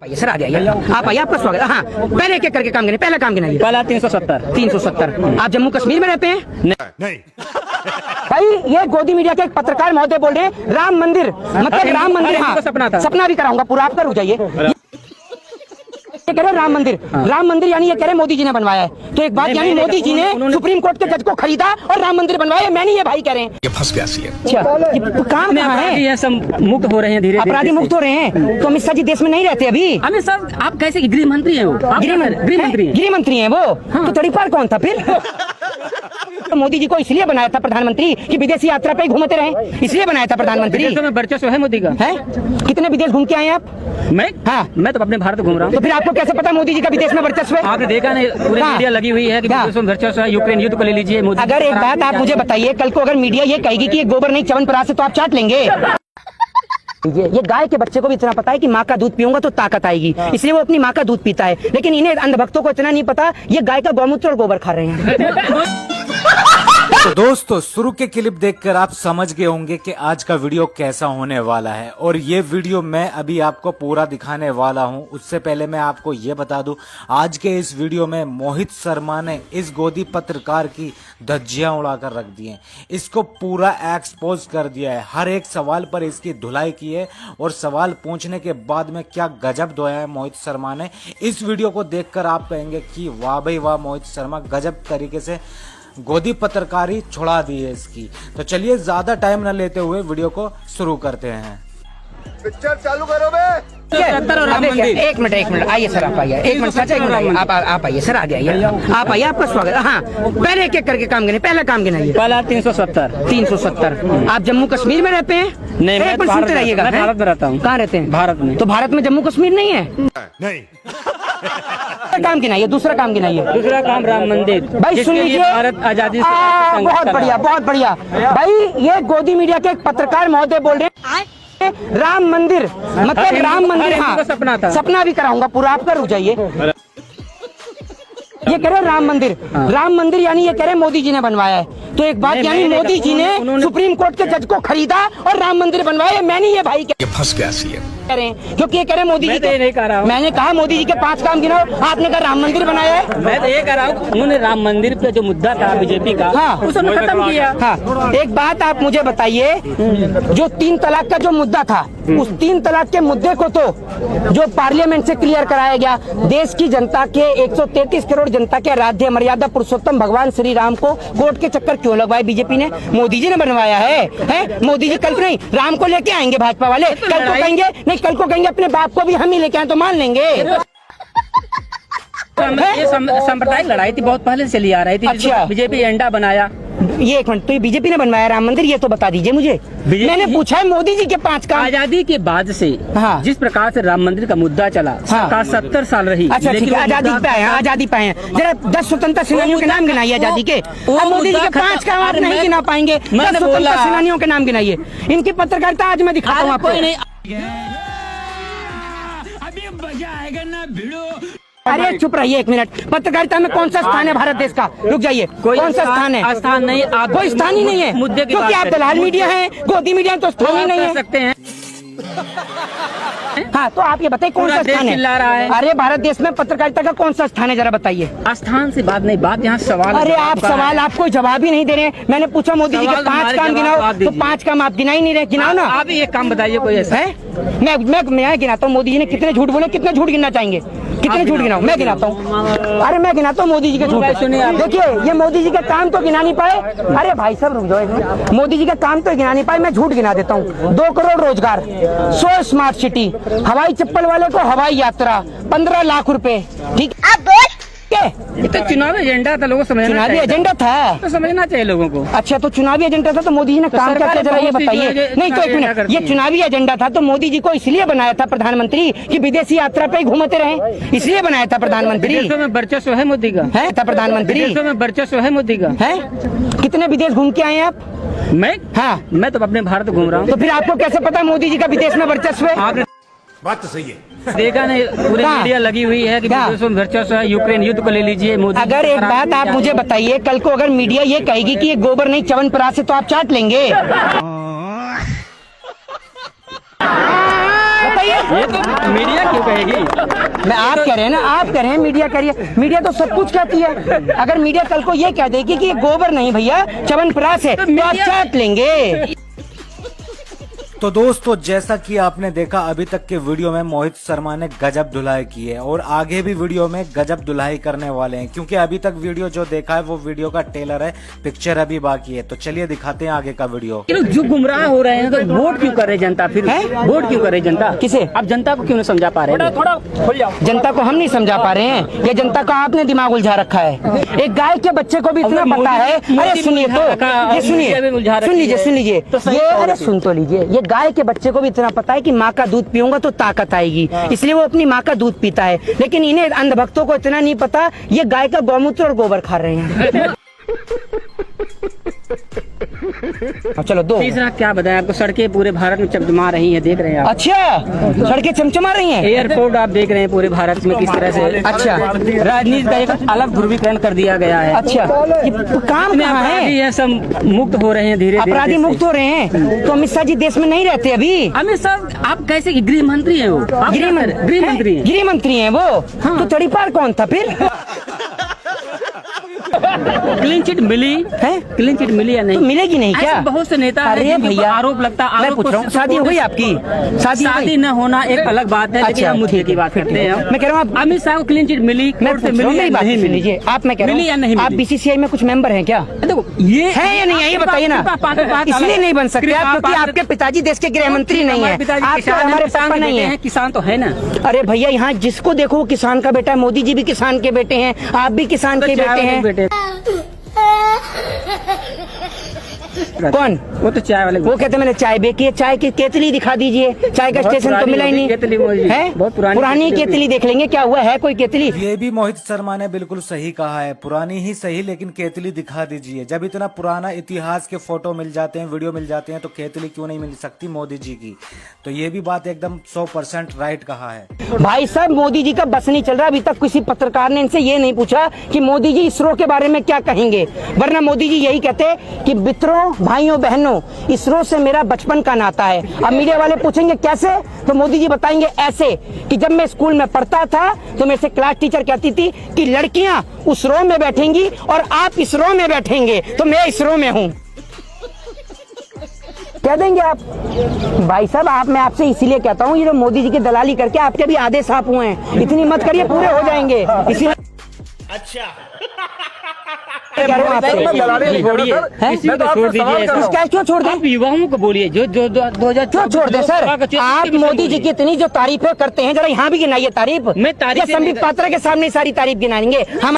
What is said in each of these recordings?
आइए सर, आ जाइए आप, आइए, आपका स्वागत है। हाँ, पहले एक एक करके काम गिनाइए, पहला काम गिनाइए। पहला 370। आप जम्मू कश्मीर में रहते हैं? नहीं। भाई ये गोदी मीडिया के एक पत्रकार महोदय बोल रहे हैं राम मंदिर, मतलब राम मंदिर, हाँ सपना था, सपना भी कराऊंगा पूरा, आप कर जाइए। ये कह रहे राम मंदिर, राम मंदिर यानी ये कह रहे मोदी जी ने बनवाया है। तो एक बात, यानी मोदी जी ने सुप्रीम कोर्ट के जज को खरीदा और राम मंदिर बनवाया, मैं नहीं, ये भाई कह रहे हैं। ये फंस गया सी है। अच्छा, काम कहाँ है? ये सब मुक्त हो रहे हैं, धीरे अपराधी मुक्त हो रहे हैं। तो अमित शाह जी देश में नहीं रहते अभी? अमित शाह आप कैसे गृह मंत्री हैं? वो गृह मंत्री हैं वो। तो तड़ीपार कौन था फिर? तो मोदी जी को इसलिए बनाया था प्रधानमंत्री कि विदेशी यात्रा पे घूमते रहे, इसलिए बनाया था प्रधानमंत्री। विदेशों में वर्चस्व है मोदी का। है? कितने विदेश घूम के आए आप? मैं? हाँ, मैं तो अपने भारत घूम रहा हूँ। तो फिर आपको कैसे पता मोदी जी का विदेश में वर्चस्व है? आपने देखा नहीं, पूरी मीडिया लगी हुई है कि विदेशों में वर्चस्व है। यूक्रेन युद्ध को ले लीजिए। अगर एक बात आप मुझे बताइए, कल को अगर मीडिया ये कहेगी कि ये गोबर नहीं च्यवनप्राश है, तो आप चाट लेंगे? ये गाय के बच्चे को भी इतना पता है कि माँ का दूध पीऊंगा तो ताकत आएगी, इसलिए वो अपनी माँ का दूध पीता है। लेकिन इन्हें अंधभक्तों को इतना नहीं पता, ये गाय का गौमूत्र और गोबर खा रहे हैं। तो दोस्तों, शुरू के क्लिप देखकर आप समझ गए होंगे कि आज का वीडियो कैसा होने वाला है, और ये वीडियो मैं अभी आपको पूरा दिखाने वाला हूं। उससे पहले मैं आपको ये बता दूं, आज के इस वीडियो में मोहित शर्मा ने इस गोदी पत्रकार की धज्जियां उड़ाकर रख दी हैं। इसको पूरा एक्सपोज कर दिया है, हर एक सवाल पर इसकी धुलाई की है, और सवाल पूछने के बाद में क्या गजब धोया है मोहित शर्मा ने। इस वीडियो को देखकर आप कहेंगे कि वाह भाई वाह, मोहित शर्मा गजब तरीके से गोदी पत्रकारी छुड़ा दी है इसकी। तो चलिए ज्यादा टाइम न लेते हुए वीडियो को शुरू करते हैं। पिक्चर चालू करो बे। एक मिनट आइए सर, आप आइए, एक मिनट चाचा, एक मिनट आप आइए सर, आ जाइए आप, आइए, आपका स्वागत है। हाँ, पहले एक एक करके काम गिनाइए, पहला काम गिनाइए। पहला 370। आप जम्मू कश्मीर में रहते हैं? नहीं, मैं सुनते रहिएगा। मैं भारत में रहता हूँ। कहाँ रहते हैं? भारत में। तो भारत में जम्मू कश्मीर नहीं है? नहीं। काम गिनाइए, दूसरा काम गिनाइए। दूसरा काम राम मंदिर। भाई सुन लीजिए, भारत आजादी से बहुत बढ़िया, बहुत बढ़िया। भाई ये गोदी मीडिया के एक पत्रकार महोदय बोल रहे हैं राम मंदिर, मतलब राम मंदिर, हाँ सपना था, सपना भी कराऊंगा पूरा, आप कर जाइए। ये कह रहे राम मंदिर, राम मंदिर यानी ये कह रहे मोदी जी ने बनवाया है। तो एक बात, यानी मोदी जी ने सुप्रीम कोर्ट के जज को खरीदा और राम मंदिर बनवाया, मैं नहीं, ये भाई ये फंस गया सी है। कह रहे हैं, क्योंकि ये कह रहे मोदी जी नहीं कह रहा हूँ। मैंने कहा मोदी जी के 5 काम गिनाओ, आपने कहा राम मंदिर बनाया है। मैं तो ये कह रहा हूँ, उन्होंने राम मंदिर पे जो मुद्दा था बीजेपी का, हाँ, उसने खत्म किया। हाँ, एक बात आप मुझे बताइए, जो 3 तलाक का जो मुद्दा था, उस 3 तलाक के मुद्दे को तो जो पार्लियामेंट से क्लियर कराया गया, देश की जनता के 133 करोड़ जनता के आराध्य मर्यादा पुरुषोत्तम भगवान श्री राम को कोर्ट के चक्कर क्यों लगवाए बीजेपी ने? मोदी जी ने बनवाया है? मोदी जी कल नहीं, राम को लेके आएंगे भाजपा वाले, कल को कहेंगे नहीं, कल को कहेंगे अपने बाप को भी हम ही लेके आए, तो मान लेंगे। ये सांप्रदायिक लड़ाई थी, बहुत पहले से चली आ रही थी। अच्छा, बीजेपी एजेंडा बनाया। ये एक मिनट, तो ये बीजेपी ने बनवाया राम मंदिर, ये तो बता दीजिए मुझे। मैंने पूछा है मोदी जी के 5 काम। आजादी के बाद से हाँ, जिस प्रकार से राम मंदिर का मुद्दा चला, सरकार 70 साल रही। अच्छा ठीक है, आजादी पे आए, आजादी पे आए। जरा 10 स्वतंत्रता सेनानियों के नाम गिनाइए आजादी के। अब मोदी जी के 5 काम आप नहीं गिना पाएंगे, 10 स्वतंत्रता सेनानियों के नाम गिनाइए। इनकी पत्रकारिता आज मैं दिखाता हूँ आपको। अभी मजा आएगा ना भिड़ो। अरे चुप रहिए एक मिनट, पत्रकारिता में कौन सा स्थान है भारत देश का? रुक जाइए, कौन सा स्थान है? स्थान नहीं, आप कोई स्थान ही नहीं है, मुद्दे क्योंकि आप दलाल मीडिया हैं, गोदी मीडिया तो स्थान ही नहीं है। सकते हैं। हाँ, तो आप ये बताइए कौन सा स्थान चिल्ला रहा है? अरे भारत देश में पत्रकारिता का कौन सा स्थान है, जरा बताइए। स्थान से बात नहीं, बात यहाँ सवाल। अरे आप सवाल, आपको जवाब ही नहीं दे रहे। मैंने पूछा मोदी जी के 5 काम गिनाओ, तो 5 काम आप गिना ही नहीं रहे। गिनाओ ना आप, एक काम बताइए कोई ऐसा है। मैं गिनाता हूँ मोदी जी ने कितने झूठ बोले, कितने झूठ गिनना चाहेंगे, कितने झूठ गिनाऊं? मैं गिनाता हूँ। अरे मैं गिनाता हूँ मोदी जी के झूठ। देखिए ये मोदी जी के काम तो गिना नहीं पाए। अरे भाई साहब रुक जाओ, मोदी जी के काम तो गिना नहीं पाए, मैं झूठ गिना देता हूँ। 2 करोड़ रोजगार, 100 स्मार्ट सिटी, हवाई चप्पल वाले को हवाई यात्रा, 15 लाख रुपए। ठीक है, ये तो चुनावी एजेंडा था, लोगों को समझना चुनावी चाहिए। एजेंडा था तो समझना चाहिए लोगों को। अच्छा, तो चुनावी एजेंडा था तो मोदी जी ने काम क्या किया, जरा ये बताइए। नहीं तो एक मिनट, ये चुनावी एजेंडा था तो मोदी जी को इसलिए बनाया था प्रधानमंत्री कि विदेशी यात्रा पे घूमते रहे, इसलिए बनाया था प्रधानमंत्री। विदेशों में वर्चस्व है मोदी का। है था प्रधानमंत्री, विदेशों में वर्चस्व है मोदी का। है? कितने विदेश घूम के आए आप? मैं? हाँ, मैं तो अपने भारत घूम रहा हूँ। तो फिर आपको कैसे पता मोदी जी का विदेश में वर्चस्व है? आपने बात तो सही है। देखा नहीं, पूरी मीडिया लगी हुई है कि विदेशों में वर्चस्व है। यूक्रेन युद्ध को ले लीजिए। मोदी, अगर एक बात आप मुझे बताइए, कल को अगर मीडिया ये कहेगी कि ये गोबर नहीं च्यवनप्राश है, तो आप चाट लेंगे? बताइए। ये तो मीडिया क्यों कहेगी? मैं आप कह रहे हैं ना, आप कह रहे हैं मीडिया कह रही है। मीडिया तो सब कुछ कहती है। अगर मीडिया कल को ये कह देगी कि ये गोबर नहीं भैया च्यवनप्राश है, तो आप चाट लेंगे। तो दोस्तों, जैसा कि आपने देखा अभी तक के वीडियो में मोहित शर्मा ने गजब धुलाई की है और आगे भी वीडियो में गजब धुलाई करने वाले हैं, क्योंकि अभी तक वीडियो जो देखा है वो वीडियो का टेलर है, पिक्चर अभी बाकी है। तो चलिए दिखाते हैं आगे का वीडियो। ये लोग जो गुमराह हो रहे हैं तो वोट क्यों कर रहे जनता? फिर वोट क्यों कर रही जनता? किसे? आप जनता को क्यों नहीं समझा पा रहे हैं? थोड़ा खुल जाओ। जनता को हम नहीं समझा पा रहे हैं, ये जनता को आपने दिमाग उलझा रखा है। एक गाय के बच्चे को भी इतना पता है। अरे सुनिए तो, ये सुन लीजिए ये, अरे सुन तो लीजिए, ये गाय के बच्चे को भी इतना पता है कि माँ का दूध पीऊंगा तो ताकत आएगी, इसलिए वो अपनी माँ का दूध पीता है। लेकिन इन्हें अंधभक्तों को इतना नहीं पता ये गाय का गौमूत्र और गोबर खा रहे हैं। चलो दो। तीसरा क्या बताया आपको? सड़कें पूरे भारत में चमचमा रही हैं, देख रहे हैं आप। अच्छा, सड़कें चमचमा रही हैं। एयरपोर्ट आप देख रहे हैं पूरे भारत में किस तरह से। अच्छा, राजनीति का एक अलग ध्रुवीकरण कर दिया गया है। अच्छा, ये काम कहाँ है? ये सब मुक्त हो रहे हैं धीरे धीरे। अपराधी मुक्त हो रहे हैं। तो अमित शाह जी देश में नहीं रहते अभी। अमित शाह आप कैसे? गृह मंत्री है वो, गृह मंत्री गृह मंत्री हैं वो। तो तड़ीपार कौन था फिर? क्लीन चिट मिली है? क्लीन चिट मिली या नहीं? तो मिलेगी नहीं क्या? बहुत से नेता अरे हैं भैया, आरोप लगता है। मैं पूछ रहा हूँ, शादी हो गई आपकी? शादी न होना एक अलग बात है, लेकिन हम मुद्दे की बात करते हैं। मैं कह रहा हूँ अमित शाह को क्लीन चिट मिली, कोर्ट से मिली या नहीं मिली? आप, मैं कह रहा हूँ आप बीसीसीआई में कुछ मेंबर हैं क्या? देखो ये है या नहीं है ये बताइए ना। इसलिए नहीं बन सकते आप क्योंकि आपके पिताजी देश के गृह मंत्री नहीं है। आप हमारे पापा नहीं है। किसान तो है ना। अरे भैया, यहाँ जिसको देखो वो किसान का बेटा है। मोदी जी भी किसान के बेटे हैं, आप भी किसान के बेटे हैं। कौन? वो तो चाय वाले। वो कहते मैंने चाय बेची है। चाय की केतली दिखा दीजिए। चाय का स्टेशन तो मिला ही नहीं है। बहुत पुरानी केतली देख लेंगे, क्या हुआ है कोई केतली? ये भी मोहित शर्मा ने बिल्कुल सही कहा है, पुरानी ही सही लेकिन केतली दिखा दीजिए। जब इतना पुराना इतिहास के फोटो मिल जाते हैं, वीडियो मिल जाते हैं, तो केतली क्यों नहीं मिल सकती मोदी जी की? तो ये भी बात एकदम 100% राइट कहा है। भाई साहब, मोदी जी का बस नहीं चल रहा। अभी तक किसी पत्रकार ने इनसे ये नहीं पूछा कि मोदी जी इसरो के बारे में क्या कहेंगे, वरना मोदी जी यही कहते कि मित्रों, भाइयों, बहनों, इसरो से मेरा बचपन का नाता है। अब मीडिया वाले पूछेंगे कैसे, तो मोदी जी बताएंगे ऐसे कि जब मैं स्कूल में पढ़ता था तो मेरे से क्लास टीचर कहती थी कि लड़कियां उस रो में बैठेंगी और आप इस रो में बैठेंगे, तो मैं इस रो में हूं। कह देंगे आप। भाई साहब, आप, मैं आपसे इसीलिए कहता हूँ, ये जो मोदी जी की दलाली करके आपके भी आधे साफ हुए हैं, इतनी मत करिए, पूरे हो जाएंगे। इसीलिए अच्छा क्यों छोड़ दें? युवाओं को बोलिए जो 2000 क्यों छोड़ दे सर? आप मोदी जी की इतनी जो तारीफें करते हैं, जरा यहाँ भी गिनाइए तारीफ। मैं तारीफ संबित पात्रा के सामने सारी तारीफ गिनाएंगे हम।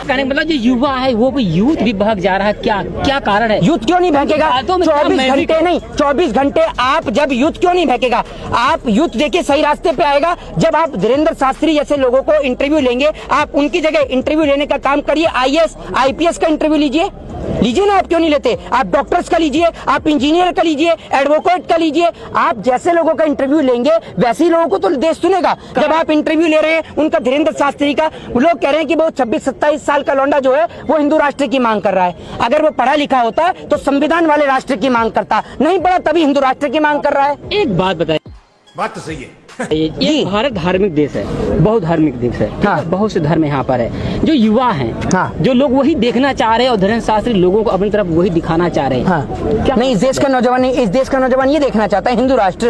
कहने का मतलब जो युवा है वो भी यूथ भी भाग जा रहा है, क्या कारण है? यूथ क्यों नहीं भटकेगा? 24 घंटे नहीं, 24 घंटे आप जब यूथ क्यों नहीं भटकेगा? आप यूथ देखिए सही रास्ते पे आएगा जब आप धीरेन्द्र शास्त्री जैसे लोगों को इंटरव्यू लेंगे। आप उनकी जगह इंटरव्यू लेने का काम करिए। IAS IPS का इंटरव्यू लीजिए ना। आप क्यों नहीं लेते? आप डॉक्टर्स का लीजिए, आप इंजीनियर का लीजिए, एडवोकेट का लीजिए। आप जैसे लोगों का इंटरव्यू लेंगे वैसे ही लोगों को तो देश सुनेगा। जब आप इंटरव्यू ले रहे हैं उनका, धीरेन्द्र शास्त्री का, वो लोग कह रहे हैं कि वो 26-27 साल का लौंडा जो है वो हिंदू राष्ट्र की मांग कर रहा है। अगर वो पढ़ा लिखा होता तो संविधान वाले राष्ट्र की मांग करता, नहीं पढ़ा तभी हिंदू राष्ट्र की मांग कर रहा है। एक बात बताइए, बात तो सही है। ये भारत धार्मिक देश है, बहुत धार्मिक देश है। हाँ। बहुत से धर्म यहाँ पर है। जो युवा हैं, हाँ। जो लोग वही देखना चाह रहे हैं और धीरेन्द्र शास्त्री लोगों को अपनी तरफ वही दिखाना चाह रहे हैं। हाँ। क्या नहीं, इस देश का नौजवान ये देखना चाहता है हिंदू राष्ट्र।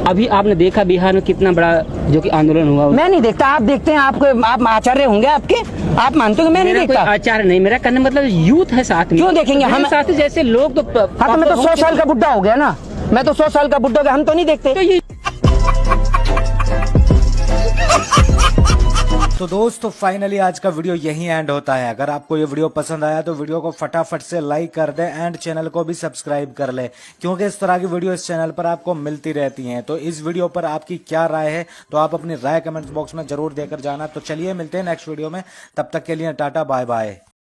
अभी आपने देखा बिहार में कितना बड़ा जो कि आंदोलन हुआ। मैं नहीं देखता, आप देखते हैं। आप आचार्य होंगे आपके, आप मानते हो? मैं नहीं देखता। आचार्य नहीं, मेरा कहने मतलब यूथ है साथ में। क्यों देखेंगे हम? साथ जैसे लोग तो हाँ, तो मैं तो 100 साल का बुढ़ा हो गया ना। मैं तो 100 साल का बुढ़ा हो गया, हम तो नहीं देखते। तो ये तो दोस्तों, फाइनली आज का वीडियो यहीं एंड होता है। अगर आपको ये वीडियो पसंद आया तो वीडियो को फटाफट से लाइक कर दें एंड चैनल को भी सब्सक्राइब कर लें, क्योंकि इस तरह की वीडियो इस चैनल पर आपको मिलती रहती हैं। तो इस वीडियो पर आपकी क्या राय है, तो आप अपनी राय कमेंट बॉक्स में जरूर देकर जाना। तो चलिए मिलते हैं नेक्स्ट वीडियो में, तब तक के लिए टाटा बाय बाय।